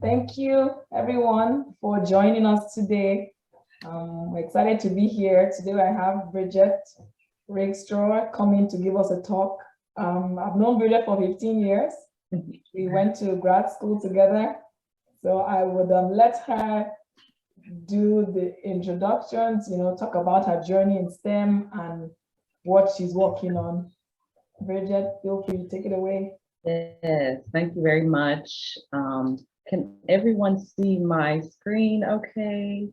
Thank you, everyone, for joining us today. We're excited to be here. Today, I have Bridgett Rakestraw coming to give us a talk. I've known Bridgett for 15 years. We went to grad school together. So I would let her do the introductions, talk about her journey in STEM and what she's working on. Bridgett, feel free to take it away. Yes, thank you very much. Can everyone see my screen okay?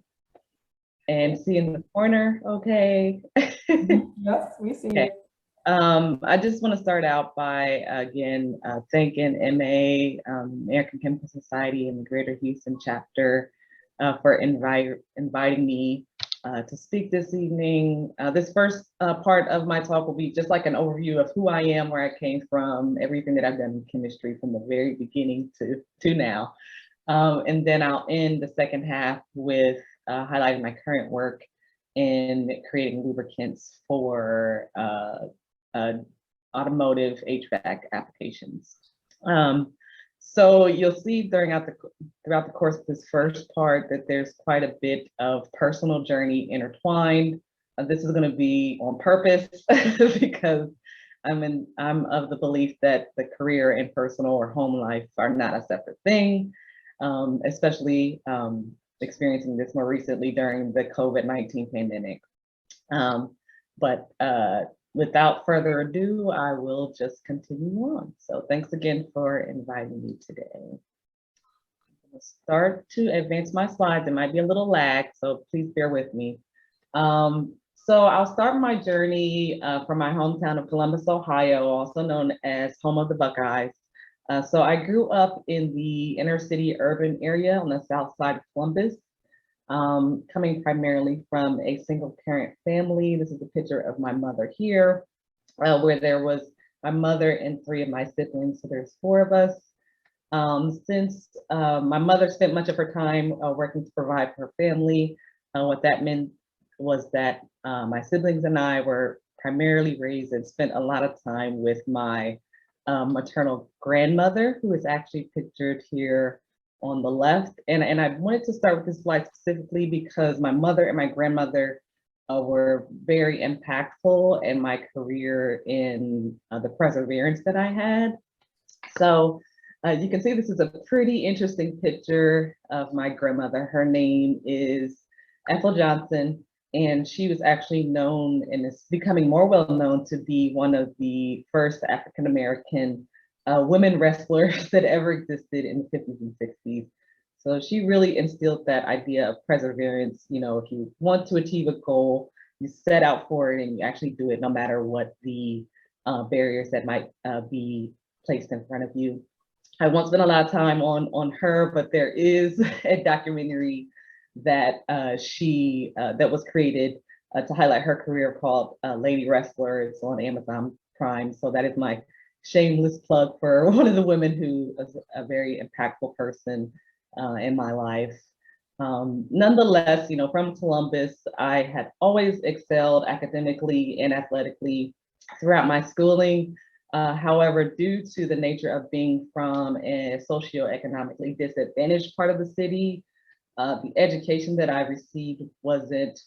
And see in the corner okay? Yes, we see Okay. it. I just want to start out by, again, thanking MA, American Chemical Society and the Greater Houston chapter for inviting me to speak this evening. This first part of my talk will be just like an overview of who I am, where I came from, everything that I've done in chemistry from the very beginning to now. And then I'll end the second half with highlighting my current work in creating lubricants for automotive HVAC applications. So you'll see throughout the course of this first part that there's quite a bit of personal journey intertwined. This is going to be on purpose because I'm of the belief that the career and personal or home life are not a separate thing, especially experiencing this more recently during the COVID-19 pandemic. Without further ado, I will just continue on. So thanks again for inviting me today. I'm gonna start to advance my slides. It might be a little lag, so please bear with me. So I'll start my journey from my hometown of Columbus, Ohio, also known as home of the Buckeyes. So I grew up in the inner city urban area on the south side of Columbus. Coming primarily from a single parent family. This is a picture of my mother here, where there was my mother and 3 of my siblings, so there's 4 of us. Since my mother spent much of her time working to provide for her family, what that meant was that my siblings and I were primarily raised and spent a lot of time with my maternal grandmother, who is actually pictured here on the left. And I wanted to start with this slide specifically because my mother and my grandmother were very impactful in my career in the perseverance that I had. So you can see this is a pretty interesting picture of my grandmother. Her name is Ethel Johnson, and she was actually known and is becoming more well known to be one of the first African-American women wrestlers that ever existed in the 50s and 60s. So she really instilled that idea of perseverance. If you want to achieve a goal, you set out for it and you actually do it no matter what the barriers that might be placed in front of you. I won't spend a lot of time on her, but there is a documentary that that was created to highlight her career called Lady Wrestler. It's on Amazon Prime. So that is my shameless plug for one of the women who is a very impactful person in my life. Nonetheless, from Columbus, I had always excelled academically and athletically throughout my schooling. However, due to the nature of being from a socioeconomically disadvantaged part of the city, the education that I received wasn't,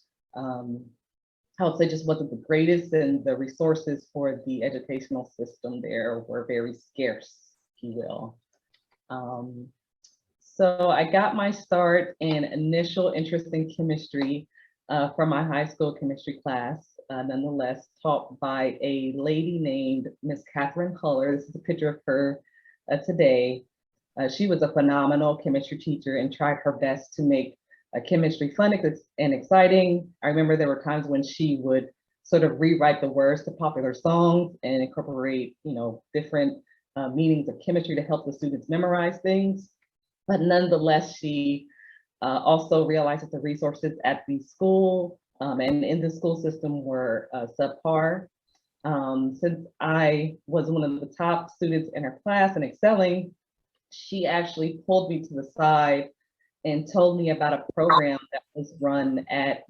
I would say just wasn't the greatest, and the resources for the educational system there were very scarce, if you will. So I got my start in initial interest in chemistry from my high school chemistry class, nonetheless taught by a lady named Miss Catherine Huller. This is a picture of her today. She was a phenomenal chemistry teacher and tried her best to make chemistry fun and exciting. I remember there were times when she would sort of rewrite the words to popular songs and incorporate, different meanings of chemistry to help the students memorize things. But nonetheless, she also realized that the resources at the school and in the school system were subpar. Since I was one of the top students in her class and excelling, she actually pulled me to the side and told me about a program that was run at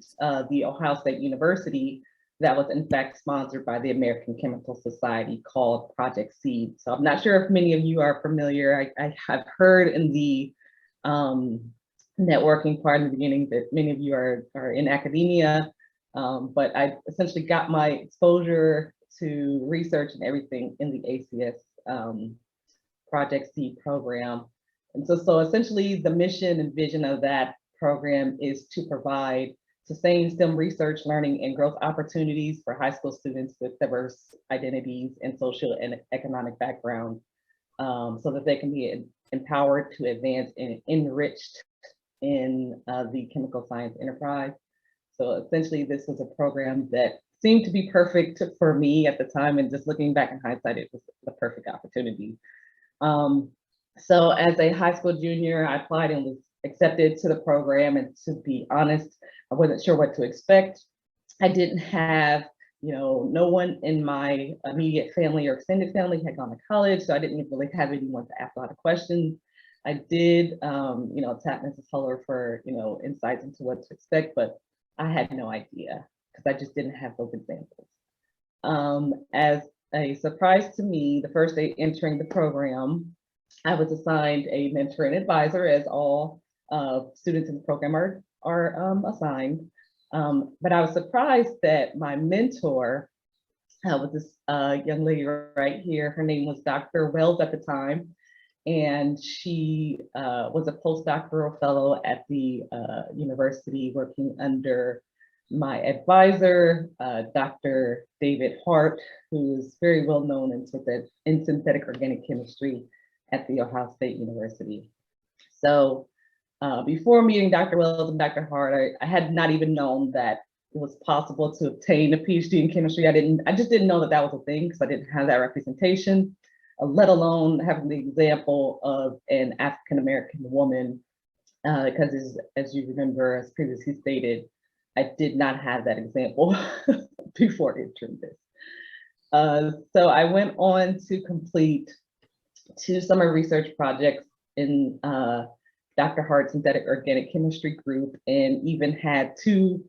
the Ohio State University that was in fact sponsored by the American Chemical Society called Project Seed. So I'm not sure if many of you are familiar. I have heard in the networking part in the beginning that many of you are in academia, but I essentially got my exposure to research and everything in the ACS Project C program. And so essentially the mission and vision of that program is to provide sustained STEM research, learning, and growth opportunities for high school students with diverse identities and social and economic backgrounds, so that they can be empowered to advance and enriched in the chemical science enterprise. So essentially this was a program that seemed to be perfect for me at the time, and just looking back in hindsight, it was the perfect opportunity. So as a high school junior, I applied and was accepted to the program, and to be honest, I wasn't sure what to expect. I didn't have, no one in my immediate family or extended family had gone to college, so I didn't really have anyone to ask a lot of questions. I did, tap Mrs. Huller for, insights into what to expect, but I had no idea because I just didn't have those examples. As a surprise to me, the first day entering the program, I was assigned a mentor and advisor, as all students in the program are assigned. But I was surprised that my mentor was this young lady right here. Her name was Dr. Wells at the time, and she was a postdoctoral fellow at the university, working under my advisor, Dr. David Hart, who is very well known in synthetic organic chemistry at the Ohio State University. So before meeting Dr. Wells and Dr. Hart, I had not even known that it was possible to obtain a PhD in chemistry. I just didn't know that that was a thing, because I didn't have that representation, let alone having the example of an African-American woman, because as you remember, as previously stated, I did not have that example before entering this. So I went on to complete 2 summer research projects in Dr. Hart's synthetic organic chemistry group, and even had 2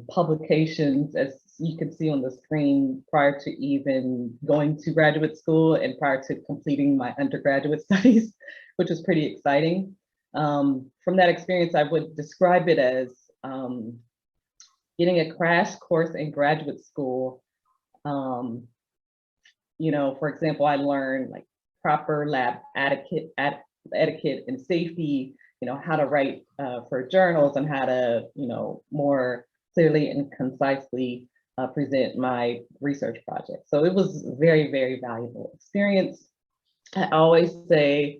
publications, as you can see on the screen, prior to even going to graduate school and prior to completing my undergraduate studies, which was pretty exciting. From that experience, I would describe it as getting a crash course in graduate school. For example, I learned like proper lab etiquette and safety, how to write for journals, and how to, more clearly and concisely present my research project. So it was very, very valuable experience. I always say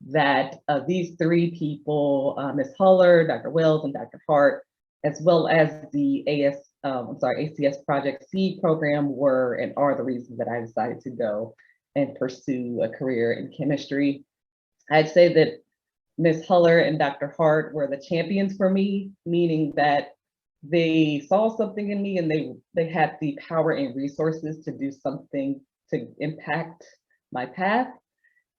that these 3 people, Ms. Huller, Dr. Wells, and Dr. Hart, as well as the ACS Project C program, were and are the reasons that I decided to go and pursue a career in chemistry. I'd say that Ms. Huller and Dr. Hart were the champions for me, meaning that they saw something in me, and they had the power and resources to do something to impact my path.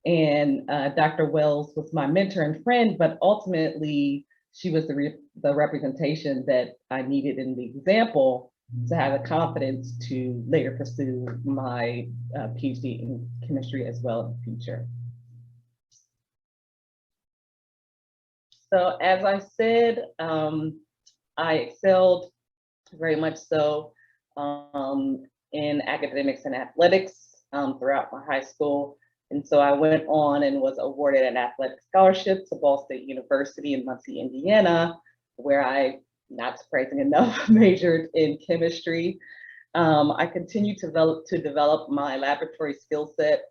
And Dr. Wells was my mentor and friend, but ultimately she was the representation that I needed in the example to have the confidence to later pursue my PhD in chemistry as well in the future. So as I said, I excelled very much so in academics and athletics throughout my high school. And so I went on and was awarded an athletic scholarship to Ball State University in Muncie, Indiana, where I, not surprising enough, majored in chemistry. I continued to develop my laboratory skill set,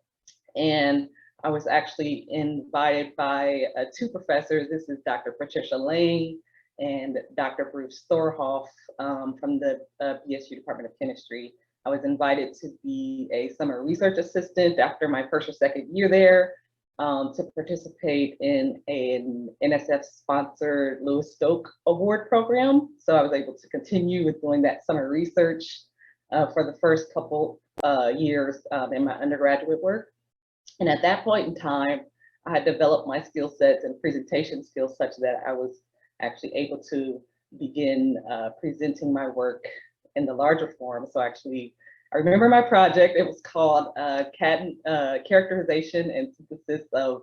and I was actually invited by 2 professors. This is Dr. Patricia Lang and Dr. Bruce Thorhoff from the BSU Department of Chemistry. I was invited to be a summer research assistant after my first or second year there, to participate in an NSF-sponsored Lewis Stoke Award program. So I was able to continue with doing that summer research for the first couple years in my undergraduate work. And at that point in time, I had developed my skill sets and presentation skills such that I was actually able to begin presenting my work in the larger form. So actually, I remember my project. It was called Characterization and Synthesis of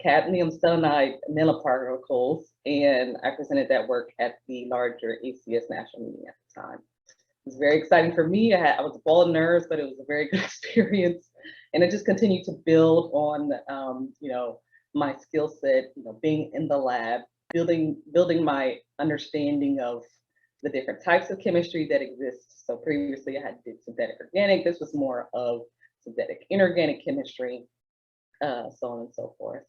cadmium selenide nanoparticles, and I presented that work at the larger ACS national meeting at the time. It was very exciting for me. I was a ball of nerves, but it was a very good experience, and it just continued to build on, you know, my skill set, you know, being in the lab, building my understanding of the different types of chemistry that exist. So previously I did synthetic organic. This was more of synthetic inorganic chemistry, so on and so forth.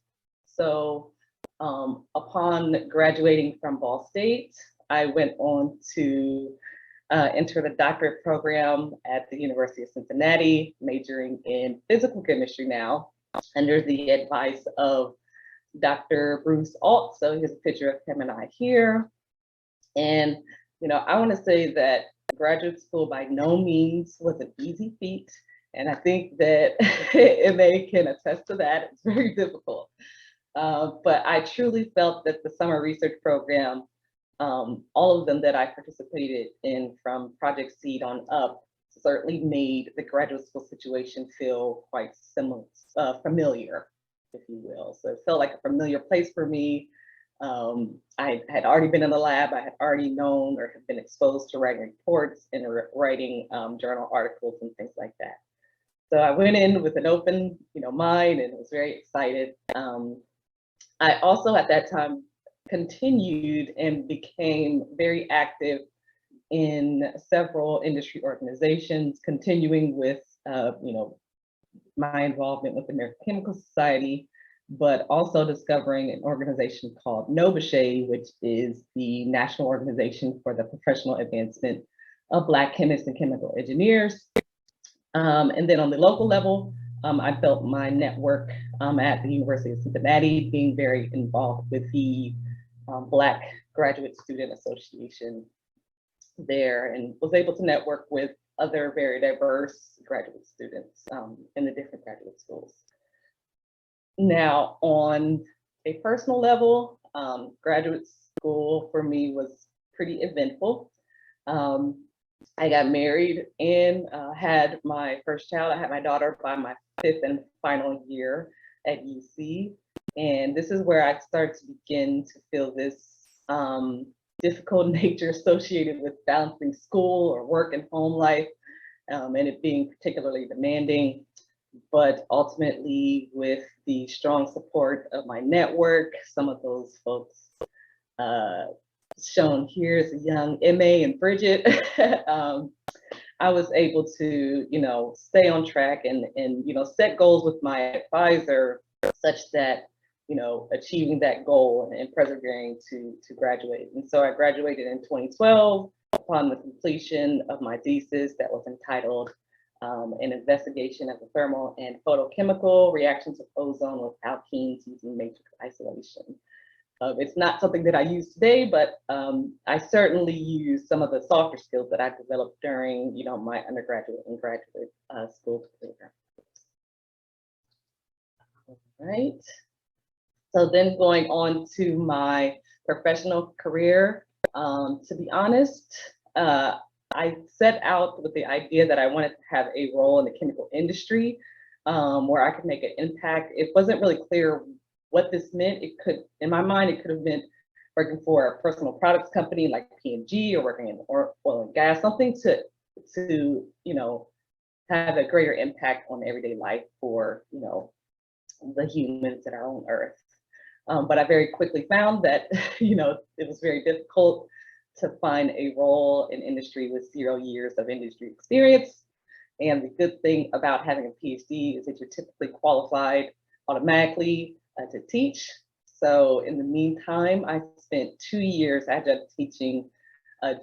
So upon graduating from Ball State, I went on to enter the doctorate program at the University of Cincinnati, majoring in physical chemistry now, under the advice of Dr. Bruce Alt. So here's a picture of him and I here. And, you know, I want to say that graduate school by no means was an easy feat. And I think that MA can attest to that. It's very difficult. But I truly felt that the summer research program, all of them that I participated in from Project Seed on up, certainly made the graduate school situation feel quite similar, familiar, if you will. So it felt like a familiar place for me. I had already been in the lab. I had already known or had been exposed to writing reports and writing journal articles and things like that. So I went in with an open, you know, mind and was very excited. I also at that time continued and became very active in several industry organizations, continuing with, you know, my involvement with the American Chemical Society, but also discovering an organization called NOBSHE, which is the National Organization for the Professional Advancement of Black Chemists and Chemical Engineers. And then on the local level, I built my network at the University of Cincinnati, being very involved with the Black Graduate Student Association there, and was able to network with other very diverse graduate students in the different graduate schools. Now, on a personal level, graduate school for me was pretty eventful. I got married and had my first child. I had my daughter by my 5th and final year at UC. And this is where I started to begin to feel this difficult nature associated with balancing school or work and home life, and it being particularly demanding. But ultimately, with the strong support of my network, some of those folks shown here is a young MA and Bridgett, I was able to, you know, stay on track and you know, set goals with my advisor such that, you know, achieving that goal and persevering to graduate. And so I graduated in 2012 upon the completion of my thesis that was entitled An Investigation of the Thermal and Photochemical Reactions of Ozone with Alkenes Using Matrix Isolation. It's not something that I use today, but I certainly use some of the softer skills that I developed during, you know, my undergraduate and graduate school career. All right. So then going on to my professional career, to be honest, I set out with the idea that I wanted to have a role in the chemical industry where I could make an impact. It wasn't really clear what this meant. It could, in my mind, it could have meant working for a personal products company like P&G or working in oil and gas, something to you know, have a greater impact on everyday life for, you know, the humans that are on Earth. But I very quickly found that, you know, it was very difficult to find a role in industry with 0 years of industry experience. And the good thing about having a PhD is that you're typically qualified automatically to teach. So in the meantime, I spent 2 years adjunct teaching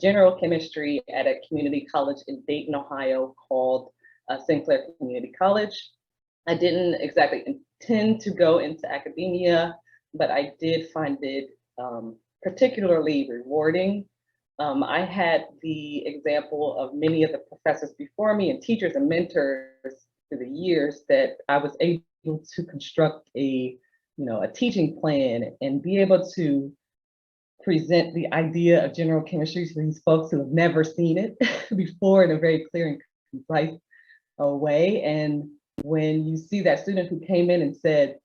general chemistry at a community college in Dayton, Ohio called Sinclair Community College. I didn't exactly intend to go into academia, but I did find it particularly rewarding. I had the example of many of the professors before me and teachers and mentors through the years that I was able to construct a, you know, a teaching plan and be able to present the idea of general chemistry to these folks who have never seen it before in a very clear and concise way. And when you see that student who came in and said,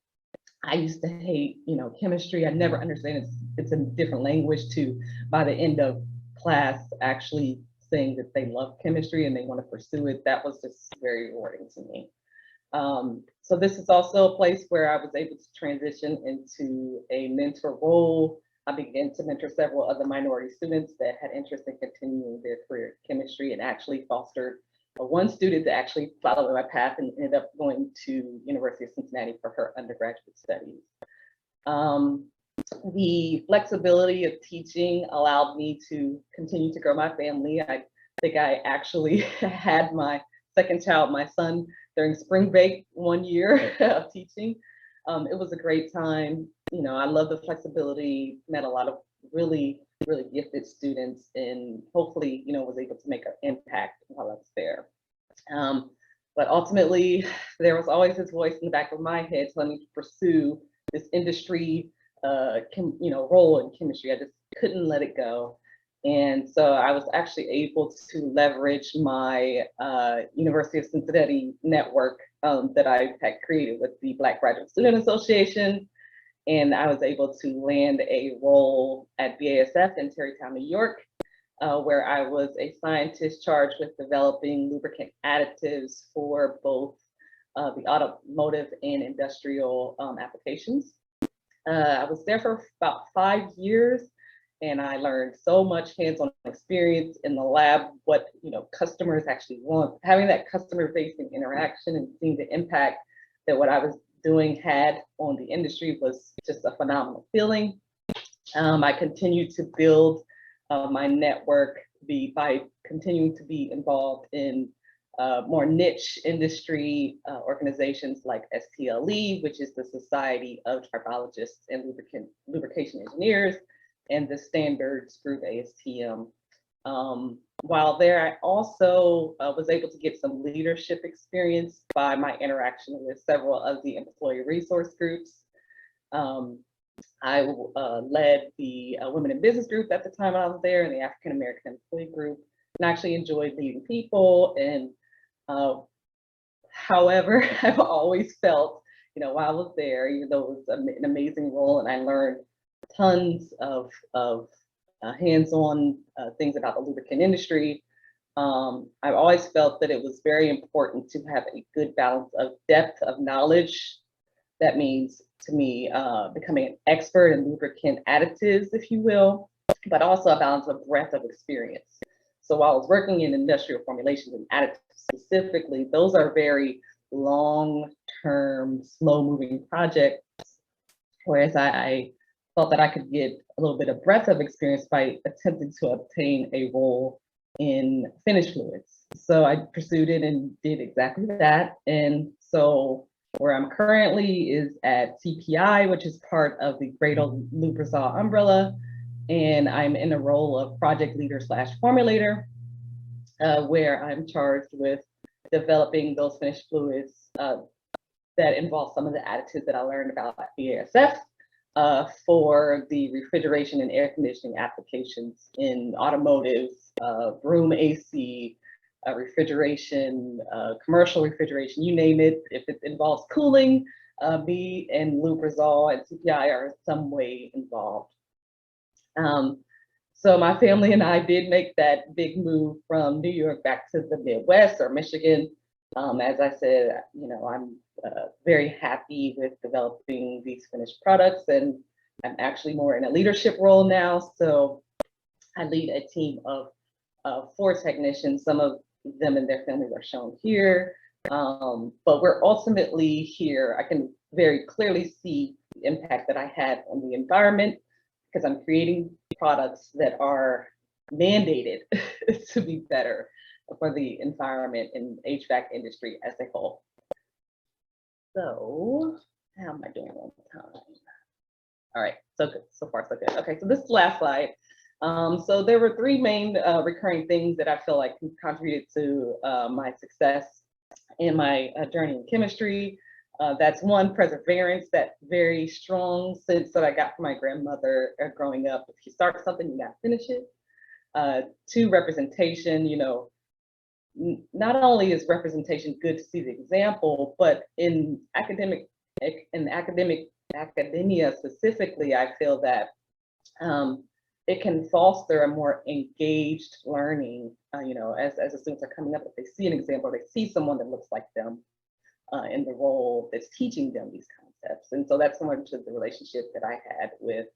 I used to hate, chemistry. I never understand it's a different language to, by the end of class, actually saying that they love chemistry and they want to pursue it. That was just very rewarding to me. So this is also a place where I was able to transition into a mentor role. I began to mentor several other minority students that had interest in continuing their career in chemistry, and actually fostered one student to actually follow my path and ended up going to University of Cincinnati for her undergraduate studies. The flexibility of teaching allowed me to continue to grow my family. I think I actually had my second child, my son, during spring break one year of teaching. It was a great time. I love the flexibility, met a lot of really, really gifted students, and hopefully, was able to make an impact while I was there. But ultimately, there was always this voice in the back of my head telling me to pursue this industry, role in chemistry. I just couldn't let it go. And so I was actually able to leverage my University of Cincinnati network that I had created with the Black Graduate Student Association. And I was able to land a role at BASF in Tarrytown, New York, where I was a scientist charged with developing lubricant additives for both the automotive and industrial applications. I was there for about 5 years, and I learned so much hands-on experience in the lab, what customers actually want, having that customer-facing interaction and seeing the impact that what I was doing had on the industry was just a phenomenal feeling. I continued to build my network by continuing to be involved in more niche industry organizations like STLE, which is the Society of Tribologists and Lubrication Engineers, and the Standards Group, ASTM. While there, I also was able to get some leadership experience by my interaction with several of the employee resource groups. I led the Women in Business group at the time I was there, and the African American Employee group, and I actually enjoyed leading people. And however, I've always felt, while I was there, even though it was an amazing role and I learned tons of hands-on things about the lubricant industry, I've always felt that it was very important to have a good balance of depth of knowledge. That means, to me, becoming an expert in lubricant additives, if you will, but also a balance of breadth of experience. So while I was working in industrial formulations and additives specifically, those are very long-term, slow-moving projects, whereas I felt that I could get a little bit of breadth of experience by attempting to obtain a role in finished fluids. So I pursued it and did exactly that. And so where I'm currently is at CPI, which is part of the Greater Lubrizol umbrella. And I'm in a role of project leader / formulator, where I'm charged with developing those finished fluids that involve some of the additives that I learned about at BASF for the refrigeration and air conditioning applications in automotive, room AC, refrigeration, commercial refrigeration, you name it. If it involves cooling, me and Lubrizol and CPI are in some way involved. So my family and I did make that big move from New York back to the Midwest or Michigan. As I said, I'm very happy with developing these finished products, and I'm actually more in a leadership role now. So I lead a team of 4 technicians. Some of them and their families are shown here, but we're ultimately here. I can very clearly see the impact that I had on the environment, because I'm creating products that are mandated to be better for the environment and HVAC industry as a whole. So how am I doing on time? All right, so good, so far so good. Okay, so this is the last slide. So there were 3 main recurring things that I feel like contributed to my success in my journey in chemistry. That's 1, perseverance, that very strong sense that I got from my grandmother growing up. If you start something, you gotta finish it. 2, representation. Not only is representation good to see the example, but in the academic academia specifically, I feel that it can foster a more engaged learning, you know, as the students are coming up, if they see an example, they see someone that looks like them in the role that's teaching them these concepts. And so that's similar to the relationship that I had with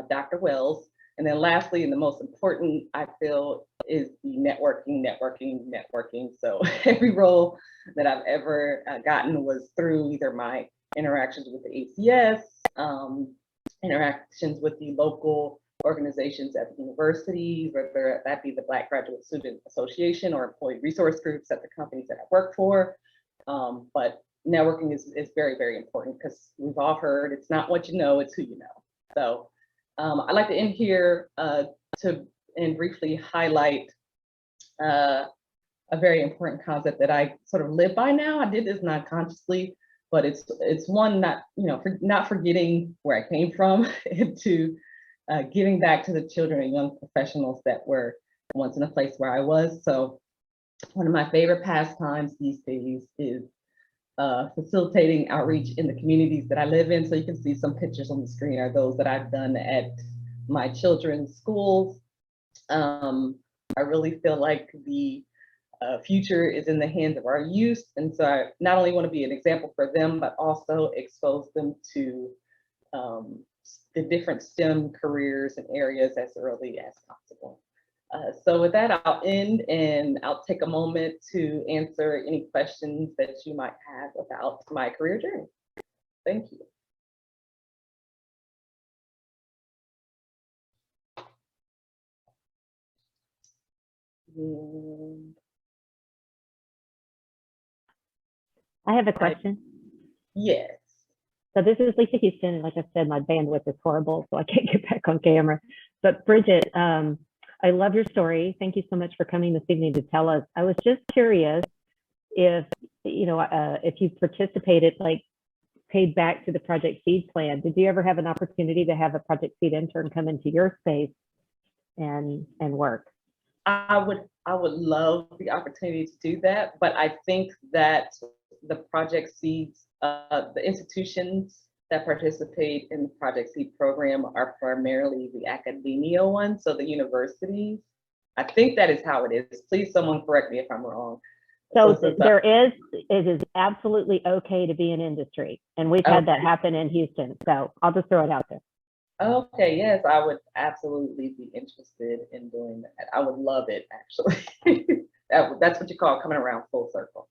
Dr. Wells. And then lastly, and the most important, I feel, is the networking. So every role that I've ever gotten was through either my interactions with the ACS, interactions with the local organizations at the universities, whether that be the Black Graduate Student Association or employee resource groups at the companies that I work for. But networking is very, very important, because we've all heard it's not what you know, it's who you know. So I'd like to end here and briefly highlight a very important concept that I sort of live by now. I did this non-consciously, but it's one not, you know, not forgetting where I came from and to giving back to the children and young professionals that were once in a place where I was. So one of my favorite pastimes these days is facilitating outreach in the communities that I live in. So you can see some pictures on the screen are those that I've done at my children's schools. I really feel like the future is in the hands of our youth. And so I not only want to be an example for them, but also expose them to the different STEM careers and areas as early as possible. So with that, I'll end, and I'll take a moment to answer any questions that you might have about my career journey. Thank you. I have a question. Yes. So this is Lisa Houston, and like I said, my bandwidth is horrible, so I can't get back on camera. But Bridgett, I love your story. Thank you so much for coming this evening to tell us. I was just curious if, you know, if you participated, like paid back to the Project Seed plan. Did you ever have an opportunity to have a Project Seed intern come into your space and work? I would love the opportunity to do that, but I think that the Project Seeds, the institutions that participate in the Project Seed program are primarily the academia ones, so the universities. I think that is how it is. Please, someone correct me if I'm wrong. So it is absolutely okay to be in industry, and we've had that happen in Houston. So I'll just throw it out there. Okay, yes, I would absolutely be interested in doing that. I would love it, actually. That's what you call coming around full circle.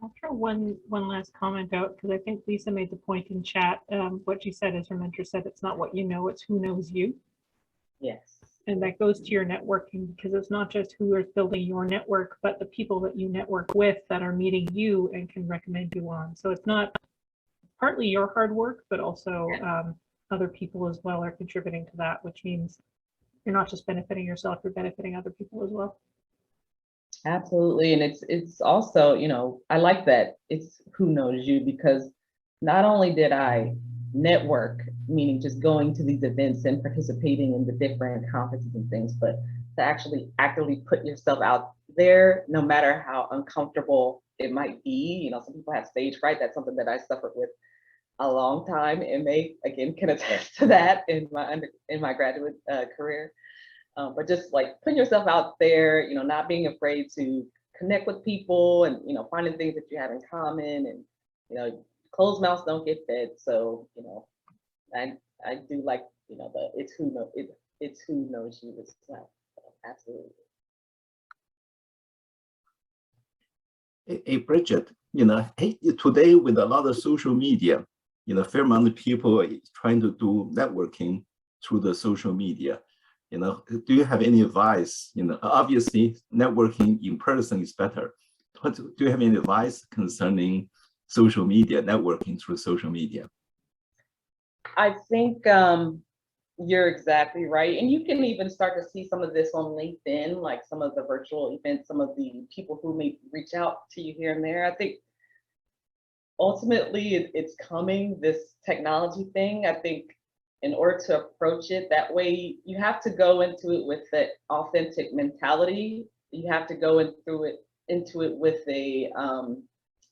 I'll throw one last comment out, because I think Lisa made the point in chat. What she said is, her mentor said, it's not what you know, it's who knows you. Yes. And that goes to your networking, because it's not just who is building your network, but the people that you network with that are meeting you and can recommend you on. So it's not partly your hard work, but also other people as well are contributing to that, which means you're not just benefiting yourself, you're benefiting other people as well. Absolutely. And it's also, you know, I like that it's who knows you, because not only did I network, meaning just going to these events and participating in the different conferences and things, but to actually actively put yourself out there, no matter how uncomfortable it might be. You know, some people have stage fright. That's something that I suffered with a long time, and May again can attest to that in my graduate career. But just like putting yourself out there, you know, not being afraid to connect with people, and, you know, finding things that you have in common, and, you know, closed mouths don't get fed. So, you know, I do like, you know, it's who knows you as well. So, absolutely. Hey, Bridgett, you know, hey, today with a lot of social media, you know, a fair amount of people are trying to do networking through the social media. You know, do you have any advice? You know, obviously networking in person is better. But do you have any advice concerning social media, networking through social media? I think you're exactly right. And you can even start to see some of this on LinkedIn, like some of the virtual events, some of the people who may reach out to you here and there. I think ultimately it's coming, this technology thing. I think in order to approach it that way, you have to go into it with the authentic mentality. You have to go into it with a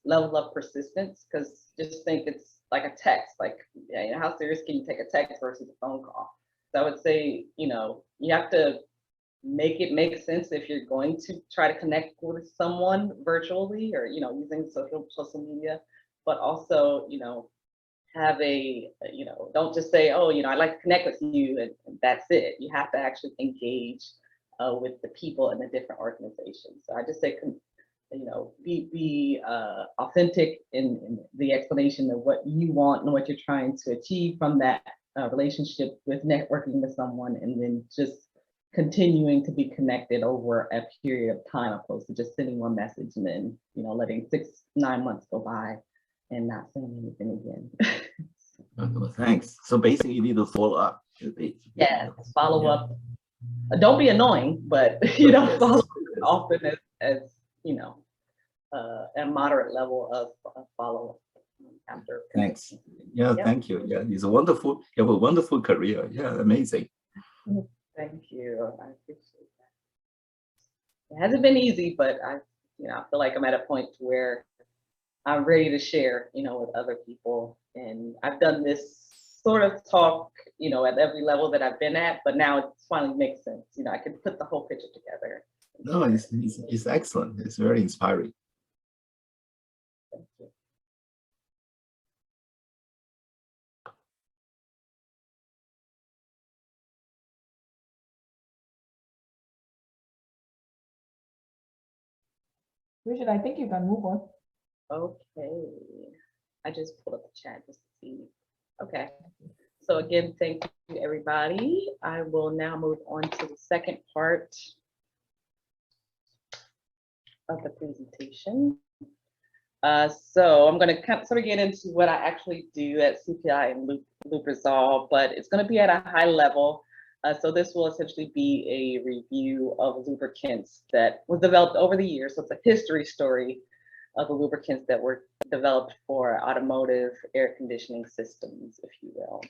level of persistence, because just think it's like a text, like, yeah, you know, how serious can you take a text versus a phone call? So I would say, you know, you have to make it make sense if you're going to try to connect with someone virtually or, you know, using social media, but also, you know, have a, you know, don't just say, oh, you know, I'd like to connect with you and that's it. You have to actually engage with the people in the different organizations. So I just say, you know, be authentic in the explanation of what you want and what you're trying to achieve from that relationship with networking with someone, and then just continuing to be connected over a period of time, opposed to just sending one message and then, you know, letting 6-9 months go by and not saying anything again. Well, thanks. So basically, you need to follow up. Yeah, follow up. Don't be annoying, but you know, follow up as often as you know, a moderate level of follow up after. Thanks. Yeah, Yep. thank you. Yeah, it's a wonderful. You have a wonderful career. Yeah, amazing. Thank you. I appreciate that. It hasn't been easy, but I feel like I'm at a point where I'm ready to share, you know, with other people. And I've done this sort of talk, you know, at every level that I've been at, but now it finally makes sense. You know, I can put the whole picture together. No, it's excellent. It's very inspiring. Thank you. Bridgett, I think you can move on. Okay, I just pulled up the chat just to see. Okay, so again, thank you everybody. I will now move on to the second part of the presentation. So I'm going to sort of get into what I actually do at CPI and Lubrizol, but it's going to be at a high level. So this will essentially be a review of lubricants that was developed over the years. So it's a history story of the lubricants that were developed for automotive air conditioning systems, if you will.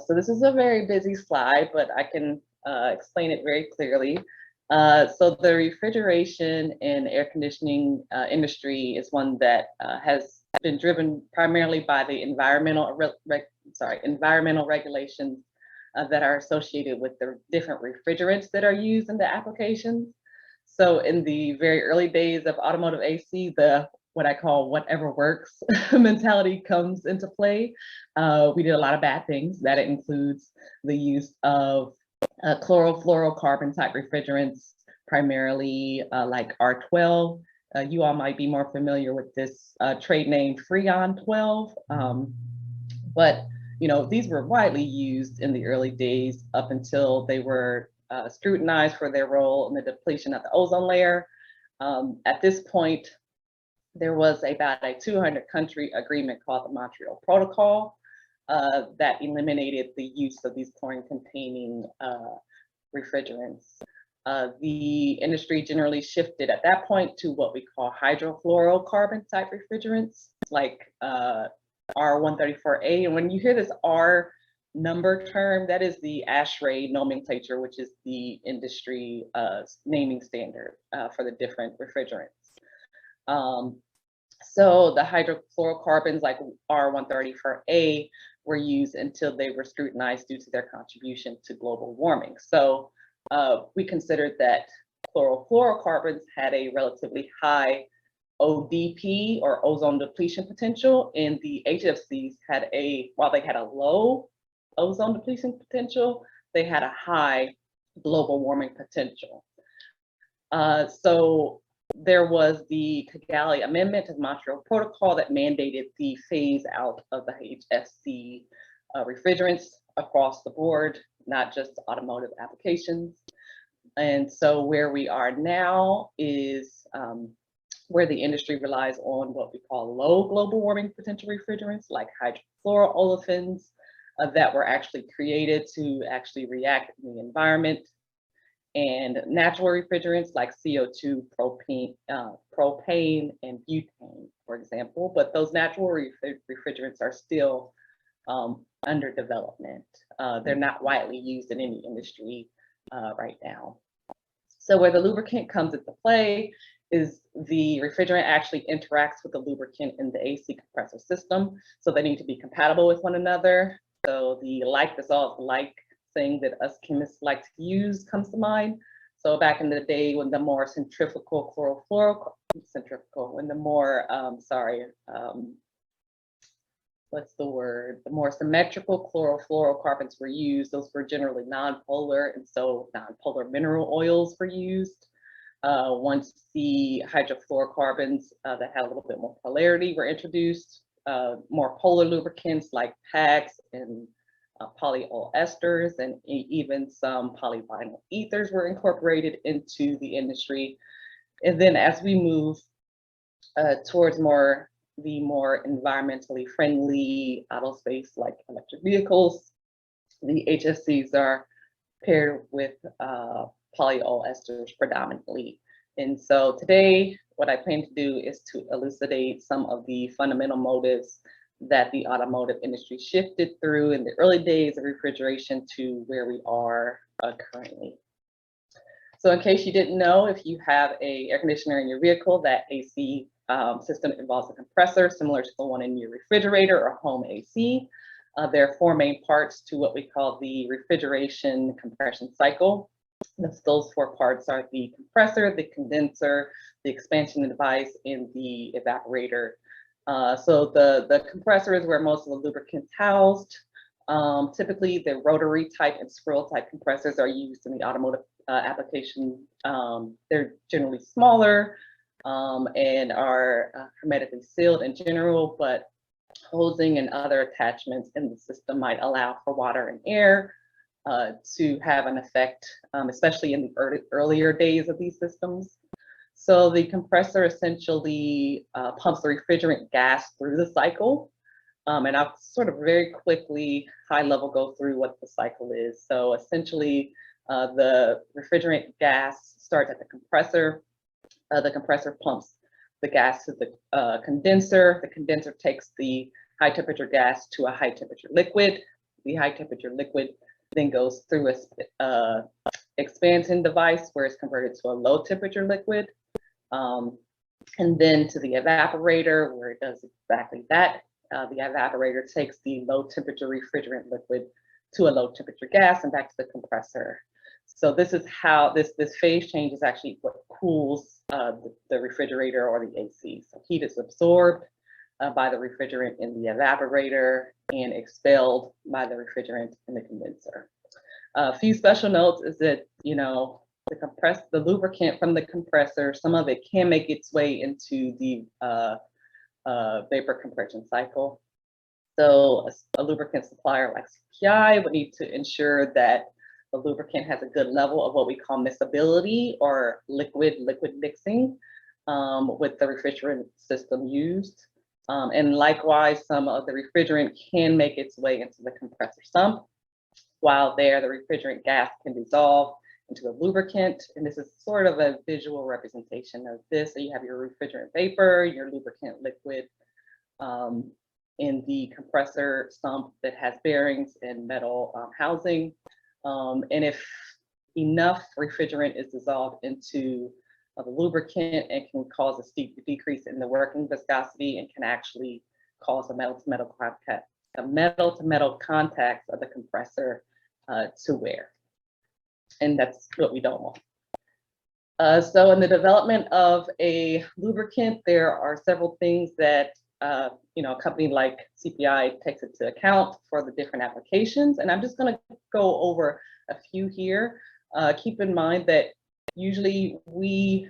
So this is a very busy slide, but I can explain it very clearly. So the refrigeration and air conditioning industry is one that has been driven primarily by the environmental regulations that are associated with the different refrigerants that are used in the applications. So in the very early days of automotive AC, the what I call whatever works mentality comes into play. We did a lot of bad things. That includes the use of chlorofluorocarbon type refrigerants, primarily like R12. You all might be more familiar with this trade name Freon 12, but you know, these were widely used in the early days up until they were scrutinized for their role in the depletion of the ozone layer. At this point, there was about a 200-country agreement called the Montreal Protocol that eliminated the use of these chlorine-containing refrigerants. The industry generally shifted at that point to what we call hydrofluorocarbon type refrigerants, like R134A. And when you hear this R number term, that is the ASHRAE nomenclature, which is the industry naming standard for the different refrigerants. So the hydrofluorocarbons like R134A were used until they were scrutinized due to their contribution to global warming. So we considered that chlorofluorocarbons had a relatively high ODP or ozone depletion potential, and the HFCs had while they had a low ozone depletion potential, they had a high global warming potential. So there was the Kigali Amendment to the Montreal Protocol that mandated the phase out of the HFC refrigerants across the board, not just automotive applications. And so where we are now is where the industry relies on what we call low global warming potential refrigerants like hydrofluroolefins that were actually created to actually react in the environment, and natural refrigerants like CO2, propane, and butane, for example. But those natural refrigerants are still under development. They're not widely used in any industry right now. So where the lubricant comes into play is the refrigerant actually interacts with the lubricant in the AC compressor system. So they need to be compatible with one another. So the like dissolves like thing that us chemists like to use comes to mind. So back in the day when the more the more symmetrical chlorofluorocarbons were used, those were generally nonpolar, and so nonpolar mineral oils were used. Once the hydrofluorocarbons that had a little bit more polarity were introduced, more polar lubricants like PACs and polyol esters and even some polyvinyl ethers were incorporated into the industry. And then as we move towards the more environmentally friendly auto space like electric vehicles, the HFCs are paired with polyol esters predominantly. And so today, what I plan to do is to elucidate some of the fundamental motives that the automotive industry shifted through in the early days of refrigeration to where we are currently. So in case you didn't know, if you have an air conditioner in your vehicle, that AC system involves a compressor similar to the one in your refrigerator or home AC. There are four main parts to what we call the refrigeration compression cycle. Those four parts are the compressor, the condenser, the expansion device, and the evaporator. So the compressor is where most of the lubricant's housed. Typically, the rotary type and squirrel type compressors are used in the automotive application. They're generally smaller and are hermetically sealed in general, but hosing and other attachments in the system might allow for water and air to have an effect, especially in the earlier days of these systems. So the compressor essentially pumps the refrigerant gas through the cycle. And I'll sort of very quickly, high level, go through what the cycle is. So essentially, the refrigerant gas starts at the compressor. The compressor pumps the gas to the condenser. The condenser takes the high temperature gas to a high temperature liquid. The high temperature liquid then goes through a expansion device where it's converted to a low temperature liquid. And then to the evaporator where it does exactly that. The evaporator takes the low temperature refrigerant liquid to a low temperature gas and back to the compressor. So this is how this phase change is actually what cools the refrigerator or the AC. So heat is absorbed by the refrigerant in the evaporator and expelled by the refrigerant in the condenser. A few special notes is that, you know, the lubricant from the compressor, some of it can make its way into the vapor compression cycle. So a lubricant supplier like CPI would need to ensure that the lubricant has a good level of what we call miscibility or liquid mixing with the refrigerant system used. And likewise, some of the refrigerant can make its way into the compressor sump. While there, the refrigerant gas can dissolve into the lubricant. And this is sort of a visual representation of this. So you have your refrigerant vapor, your lubricant liquid in the compressor sump that has bearings and metal housing. And if enough refrigerant is dissolved into the lubricant, it can cause a steep decrease in the working viscosity and can actually cause a metal-to-metal contact of the compressor to wear. And that's what we don't want. So in the development of a lubricant, there are several things that you know, a company like CPI takes into account for the different applications. And I'm just going to go over a few here. Keep in mind that usually we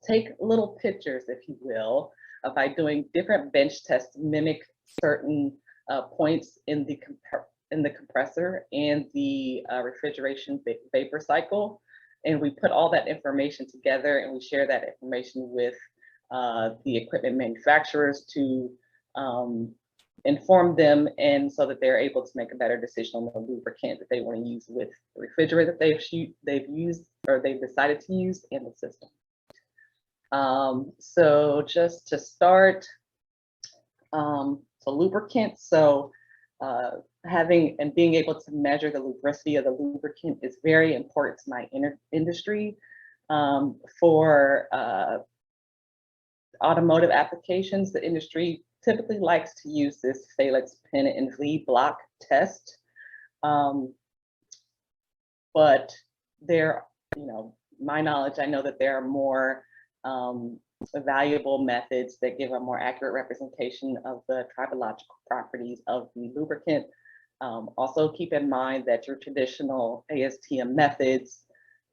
take little pictures, if you will, by doing different bench tests to mimic certain points in the compressor and the refrigeration vapor cycle. And we put all that information together and we share that information with the equipment manufacturers to inform them, and so that they're able to make a better decision on the lubricant that they want to use with the refrigerant that they've used or they've decided to use in the system. So just to start, so lubricants. So having and being able to measure the lubricity of the lubricant is very important to my industry. For automotive applications, the industry typically likes to use this Phalanx pin and V block test. But there, my knowledge, I know that there are more valuable methods that give a more accurate representation of the tribological properties of the lubricant. Also keep in mind that your traditional ASTM methods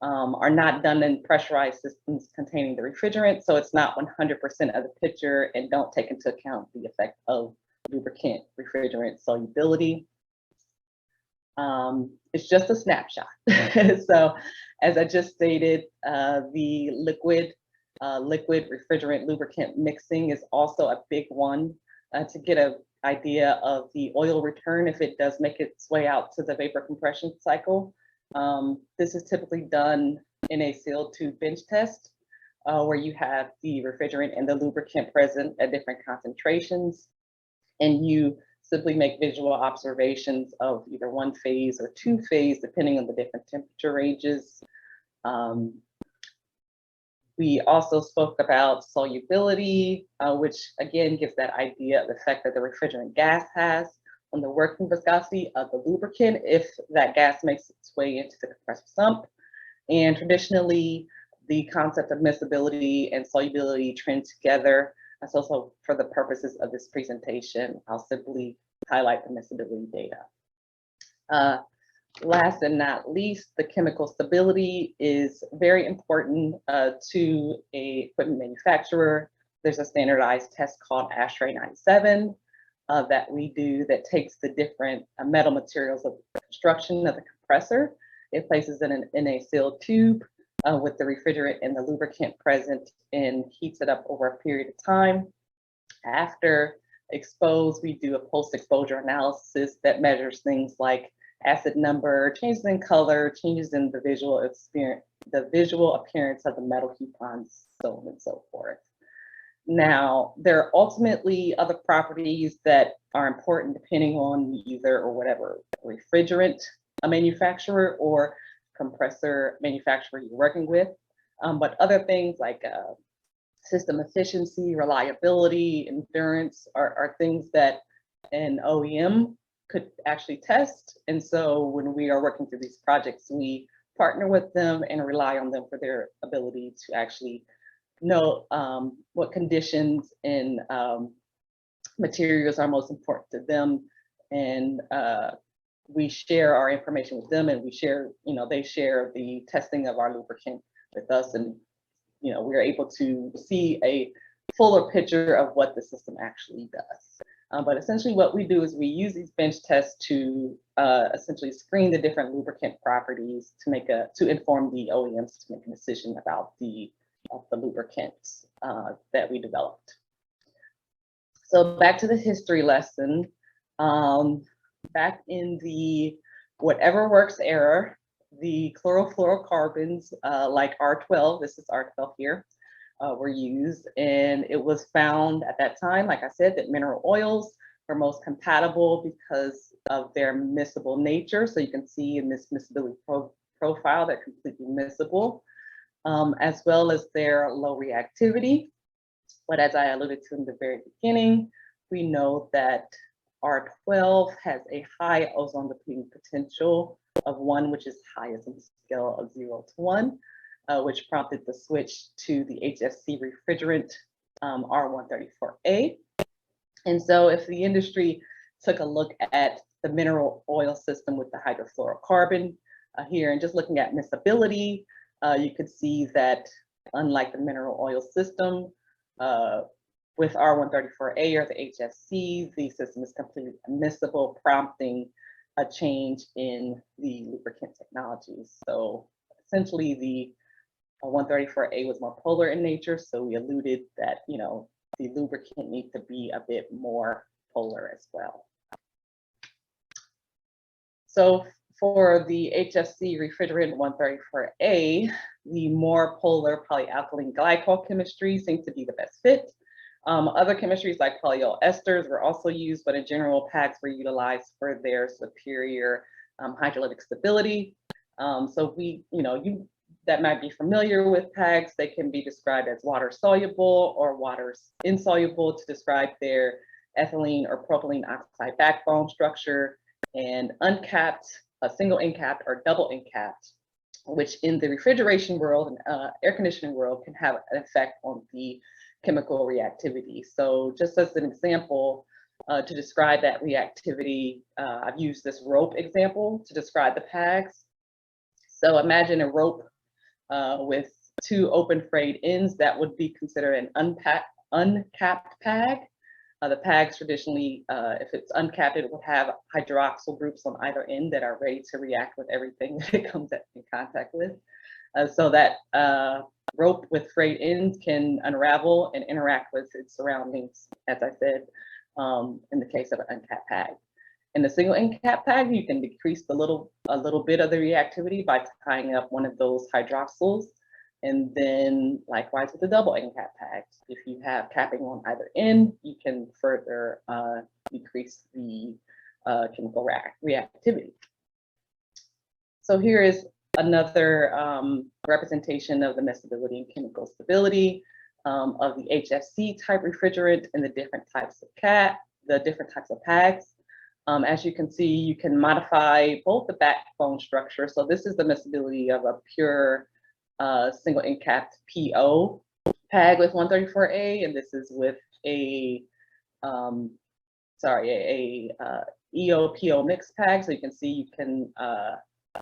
are not done in pressurized systems containing the refrigerant, so it's not 100% of the picture, and don't take into account the effect of lubricant refrigerant solubility. It's just a snapshot. So as I just stated, the liquid refrigerant lubricant mixing is also a big one to get an idea of the oil return if it does make its way out to the vapor compression cycle. This is typically done in a sealed tube bench test where you have the refrigerant and the lubricant present at different concentrations, and you simply make visual observations of either one phase or two phase, depending on the different temperature ranges. We also spoke about solubility, which again gives that idea of the effect that the refrigerant gas has on the working viscosity of the lubricant if that gas makes its way into the compressor sump. And traditionally, the concept of miscibility and solubility trend together. So for the purposes of this presentation, I'll simply highlight the miscibility data. Last and not least, the chemical stability is very important to a equipment manufacturer. There's a standardized test called ASHRAE 97 that we do that takes the different metal materials of the construction of the compressor. It places it in a sealed tube with the refrigerant and the lubricant present and heats it up over a period of time. After exposed, we do a post-exposure analysis that measures things like acid number, changes in color, changes in the visual appearance of the metal coupons, so on and so forth. Now, there are ultimately other properties that are important depending on either or whatever refrigerant manufacturer or compressor manufacturer you're working with. But other things like system efficiency, reliability, endurance are things that an OEM could actually test. And so when we are working through these projects, we partner with them and rely on them for their ability to actually know what conditions and materials are most important to them. And we share our information with them, and we share, they share the testing of our lubricant with us. And, we're able to see a fuller picture of what the system actually does. But essentially what we do is we use these bench tests to essentially screen the different lubricant properties to inform the OEMs to make a decision about the lubricants that we developed. So back to the history lesson. Back in the whatever works era, the chlorofluorocarbons like R12, this is R12 here, were used, and it was found at that time, like I said, that mineral oils were most compatible because of their miscible nature. So you can see in this miscibility profile, they're completely miscible, as well as their low reactivity. But as I alluded to in the very beginning, we know that R12 has a high ozone depleting potential of 1, which is highest on the scale of 0 to 1. Which prompted the switch to the HFC refrigerant R134A. And so if the industry took a look at the mineral oil system with the hydrofluorocarbon here and just looking at miscibility, you could see that unlike the mineral oil system, with R134A or the HFC, the system is completely miscible, prompting a change in the lubricant technologies. So essentially the 134A was more polar in nature, so we alluded that the lubricant needs to be a bit more polar as well. So for the HFC refrigerant 134A, the more polar polyalkylene glycol chemistry seems to be the best fit. Other chemistries like polyol esters were also used, but in general, PAGs were utilized for their superior hydrolytic stability. So you that might be familiar with PAGs, they can be described as water soluble or water insoluble to describe their ethylene or propylene oxide backbone structure, and uncapped, single encapped or double encapped, which in the refrigeration world and air conditioning world can have an effect on the chemical reactivity. So just as an example, to describe that reactivity, I've used this rope example to describe the PAGs. So imagine a rope with two open frayed ends. That would be considered an uncapped PAG. The PAGs traditionally, if it's uncapped, it would have hydroxyl groups on either end that are ready to react with everything that it comes in contact with. So that rope with frayed ends can unravel and interact with its surroundings, as I said, in the case of an uncapped PAG. In the single encapped PAG, you can decrease a little bit of the reactivity by tying up one of those hydroxyls. And then likewise with the double encapped PAGs, if you have capping on either end, you can further decrease the chemical reactivity. So here is another representation of the miscibility and chemical stability of the HFC type refrigerant and the different types of PAGs. As you can see, you can modify both the backbone structure. So this is the miscibility of a pure single encapped PO PAG with 134A, and this is with a EO-PO mixed PAG. So you can see you can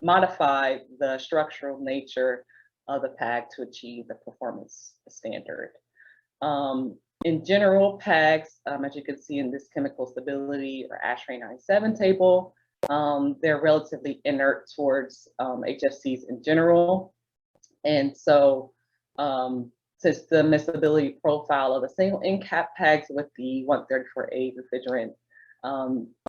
modify the structural nature of the PAG to achieve the performance standard. In general, PAGs, as you can see in this chemical stability or ASHRAE 97 table, they're relatively inert towards HFCs in general. And so since the miscibility profile of the single encapped PAGs with the 134A refrigerant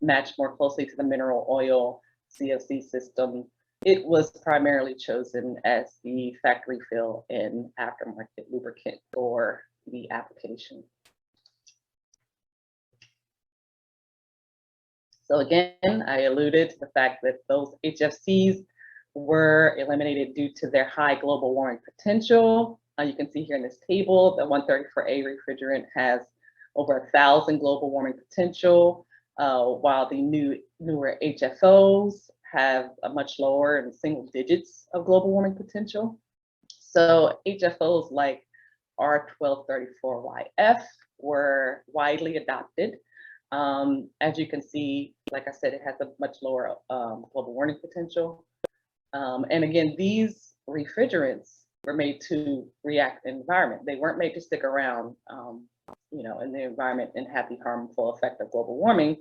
match more closely to the mineral oil CFC system, it was primarily chosen as the factory fill and aftermarket lubricant for the application. So again, I alluded to the fact that those HFCs were eliminated due to their high global warming potential. You can see here in this table, the 134A refrigerant has over 1,000 global warming potential, while the newer HFOs have a much lower in single digits of global warming potential. So HFOs like R1234YF were widely adopted. As you can see, like I said, it has a much lower global warming potential. And again, these refrigerants were made to react in the environment. They weren't made to stick around, in the environment and have the harmful effect of global warming.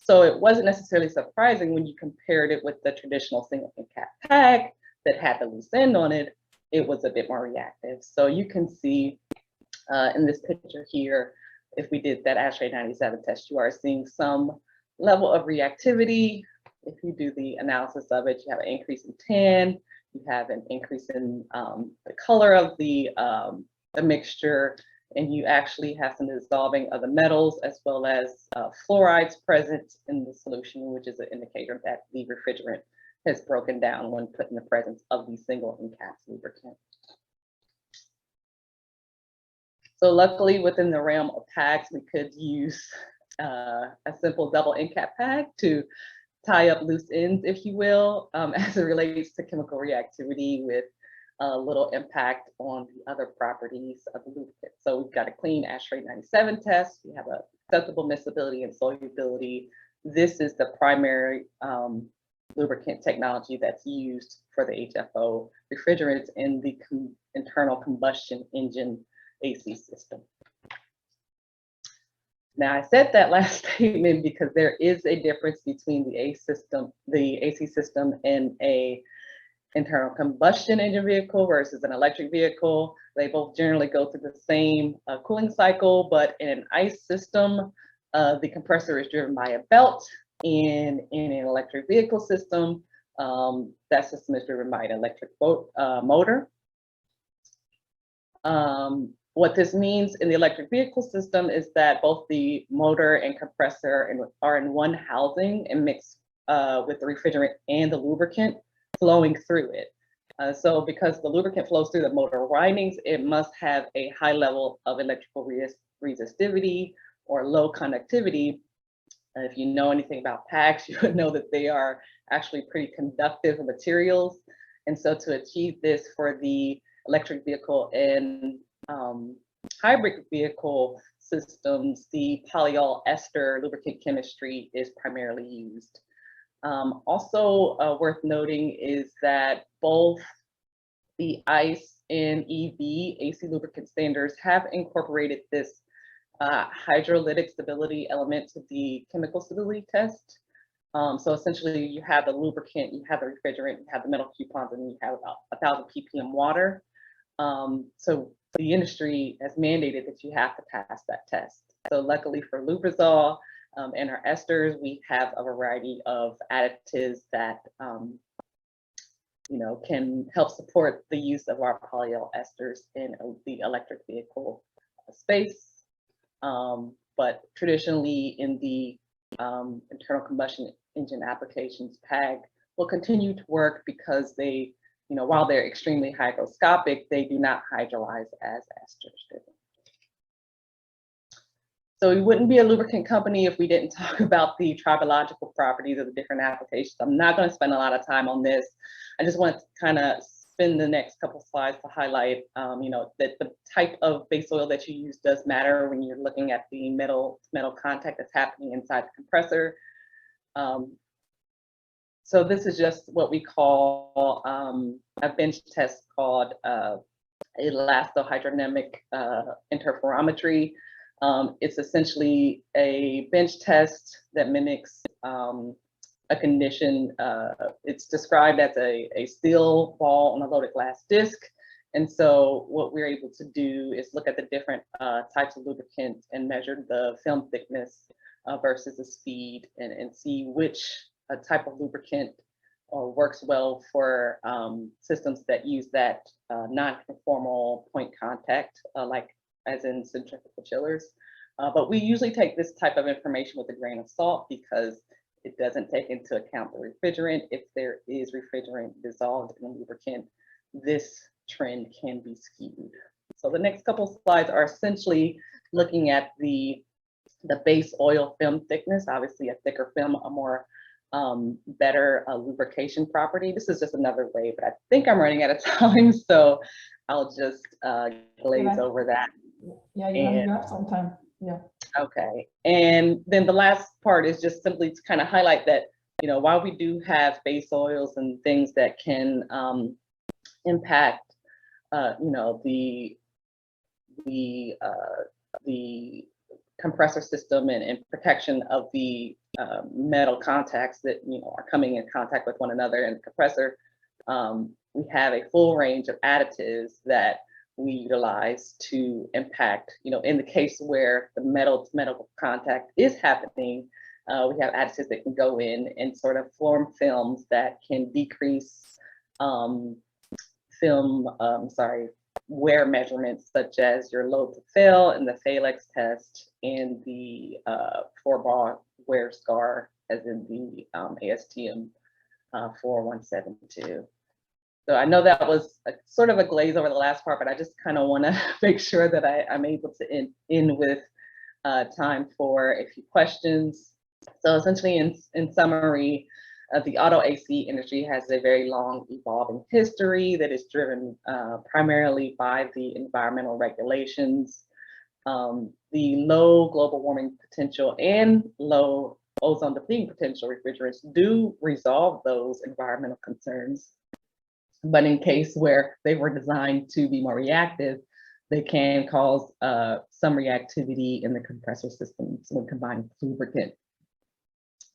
So it wasn't necessarily surprising when you compared it with the traditional single encapped PAG that had the loose end on it. It was a bit more reactive. So you can see in this picture here, if we did that ASHRAE 97 test, you are seeing some level of reactivity. If you do the analysis of it, you have an increase in tan, you have an increase in the color of the mixture, and you actually have some dissolving of the metals as well as fluorides present in the solution, which is an indicator that the refrigerant has broken down when put in the presence of the single encapped lubricant. So luckily within the realm of PAGs, we could use a simple double encapped PAG to tie up loose ends, if you will, as it relates to chemical reactivity with little impact on the other properties of the lubricant. So we've got a clean ASHRAE 97 test. We have a acceptable miscibility and solubility. This is the primary lubricant technology that's used for the HFO refrigerants in the internal combustion engine AC system. Now I said that last statement because there is a difference between the AC system and a internal combustion engine vehicle versus an electric vehicle. They both generally go through the same cooling cycle, but in an ICE system, the compressor is driven by a belt. And in an electric vehicle system, that system is driven by an electric motor. what this means in the electric vehicle system is that both the motor and compressor are in one housing and mixed with the refrigerant and the lubricant flowing through it. So because the lubricant flows through the motor windings, it must have a high level of electrical resistivity or low conductivity. If you know anything about packs, you would know that they are actually pretty conductive materials. And so to achieve this for the electric vehicle and hybrid vehicle systems, the polyol ester lubricant chemistry is primarily used. Also worth noting is that both the ICE and EV AC lubricant standards have incorporated this hydrolytic stability element to the chemical stability test. So essentially you have the lubricant, you have the refrigerant, you have the metal coupons, and you have about 1,000 ppm water. So the industry has mandated that you have to pass that test. So luckily for Lubrizol and our esters, we have a variety of additives that can help support the use of our polyol esters in the electric vehicle space. But traditionally in the internal combustion engine applications, PAG will continue to work because they, while they're extremely hygroscopic, they do not hydrolyze as esters do. So we wouldn't be a lubricant company if we didn't talk about the tribological properties of the different applications. I'm not going to spend a lot of time on this. I just want to kind of spend the next couple slides to highlight, that the type of base oil that you use does matter when you're looking at the metal contact that's happening inside the compressor. So this is just what we call a bench test called elastohydrodynamic interferometry. It's essentially a bench test that mimics a condition. It's described as a steel ball on a loaded glass disc. And so what we're able to do is look at the different types of lubricants and measure the film thickness versus the speed and see which type of lubricant works well for systems that use that non-conformal point contact, like as in centrifugal chillers. But we usually take this type of information with a grain of salt because it doesn't take into account the refrigerant. If there is refrigerant dissolved in the lubricant, this trend can be skewed. So the next couple slides are essentially looking at the base oil film thickness. Obviously a thicker film, a more better lubrication property. This is just another way, but I think I'm running out of time, so I'll just glaze over that. Yeah, you have some time. Yeah. Okay, and then the last part is just simply to kind of highlight that, while we do have base oils and things that can impact, the compressor system and protection of the metal contacts that are coming in contact with one another in the compressor, we have a full range of additives that we utilize to impact, in the case where the metal contact is happening, we have additives that can go in and sort of form films that can decrease wear measurements, such as your load to fail and the Phalanx test and the 4-bar wear scar, as in the ASTM 4172. So I know that was sort of a glaze over the last part, but I just kind of want to make sure that I'm able to end with time for a few questions. So essentially, in summary, the auto AC industry has a very long evolving history that is driven primarily by the environmental regulations. The low global warming potential and low ozone depleting potential refrigerants do resolve those environmental concerns. But in case where they were designed to be more reactive, they can cause some reactivity in the compressor systems when combined with lubricant.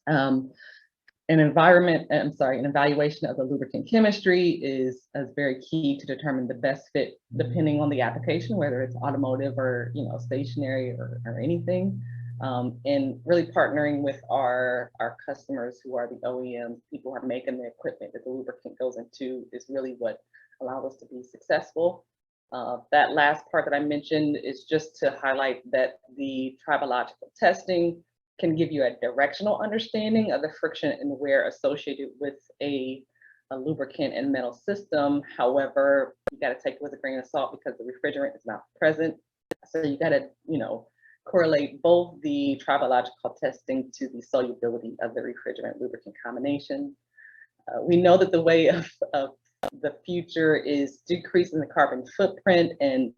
An evaluation of the lubricant chemistry is very key to determine the best fit depending on the application, whether it's automotive or stationary or anything. And really partnering with our customers who are the OEMs, people who are making the equipment that the lubricant goes into, is really what allows us to be successful. That last part that I mentioned is just to highlight that the tribological testing can give you a directional understanding of the friction and wear associated with a lubricant and metal system. However, you got to take it with a grain of salt because the refrigerant is not present. So you got to, correlate both the tribological testing to the solubility of the refrigerant lubricant combination. We know that the way of the future is decreasing the carbon footprint and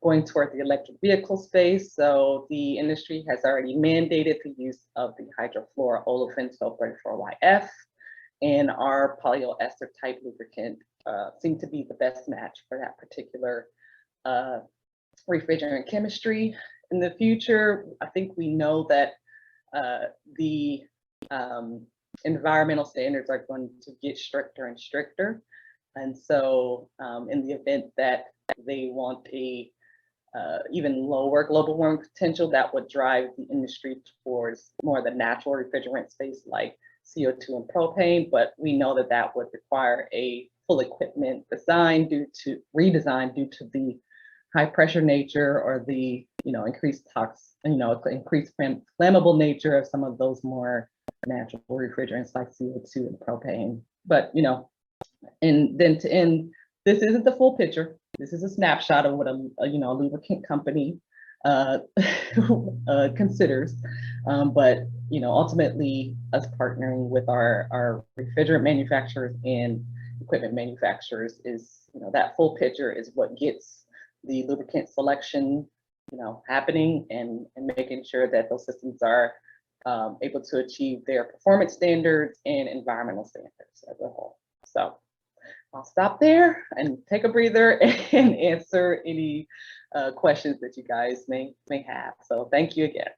going toward the electric vehicle space. So the industry has already mandated the use of the hydrofluroolefins 1234YF, and our polyester type lubricant seem to be the best match for that particular refrigerant chemistry. In the future, I think we know that the environmental standards are going to get stricter and stricter. And so in the event that they want a even lower global warming potential, that would drive the industry towards more of the natural refrigerant space like CO2 and propane. But we know that that would require a full equipment redesign due to the high pressure nature or the increased increased flammable nature of some of those more natural refrigerants like CO2 and propane. But and then to end, this isn't the full picture. This is a snapshot of what a lubricant company considers. But ultimately, us partnering with our refrigerant manufacturers and equipment manufacturers is that full picture is what gets the lubricant selection happening and making sure that those systems are able to achieve their performance standards and environmental standards as a whole. So I'll stop there and take a breather and answer any questions that you guys may have. So thank you again.